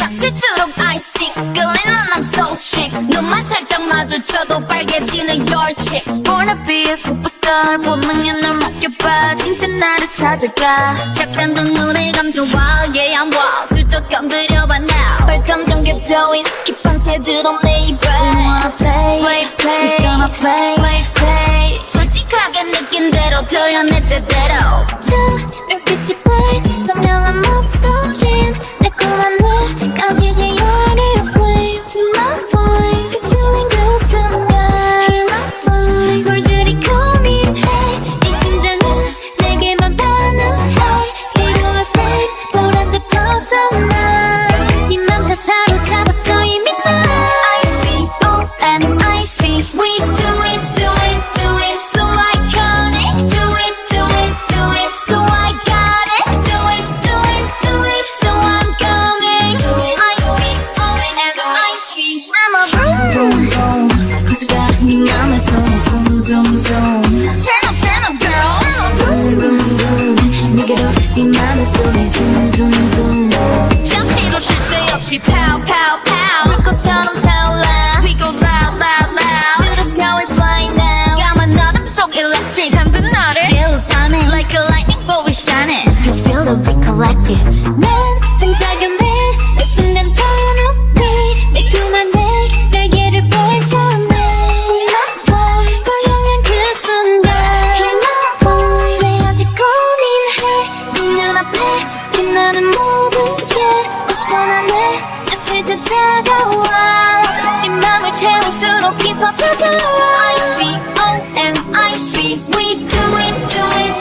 닥칠수록 icy 끌리는 I'm so chic 눈만 살짝 마주쳐도 빨개지는 your chick Wanna be a superstar 본능에 널 맡겨봐 진짜 나를 찾아가 착한 눈에 감춰와 yeah I'm wild 슬쩍 건드려봐 now 발감정 궤도인 스킵한 채 드러내 입에 We wanna play, play, play We gonna play, play, play 솔직하게 느낀 대로 표현해 제대로 저 별빛이 bright 선명한 목소린 달콤한 내 까지지 You're the flame to my voice 스릴린 그 순간 Hear my voice 돌들이 고민해 네 심장은 내게만 반응해 지루한 flame 보란 듯 벗어나 네 맘 다 사로잡았어 이미 날 I see, oh and I see We do it, do it, do it so iconic Do it, do it, do it so I got it Do it, do it, do it so I'm coming I see, oh and I see I'm a vroom vroom 가져가 네 맘에 손에 zoom zoom zoom Turn up girl vroom vroom vroom 내게로 네 맘에 손에 zoom zoom zoom 잠시도 쉴 새 없이 pow pow pow 불꽃처럼 타올라 We go loud loud loud To the sky we fly now 까만 얼음 속 electric 잠든 나를 Feel timing like a lightning bolt we shining You feel the beat collected 난 반짝여내 내 순간 더 높이 내 그만 내 날개를 펼쳐내 My voice 고요한 그 순간 Hear my voice 왜 아직 고민해 네 눈앞에 빛나는 모든 게 벗어나 내 잡힐 듯 다가와 네 맘을 채울수록 깊어져가 I see, oh and I see We do it, do it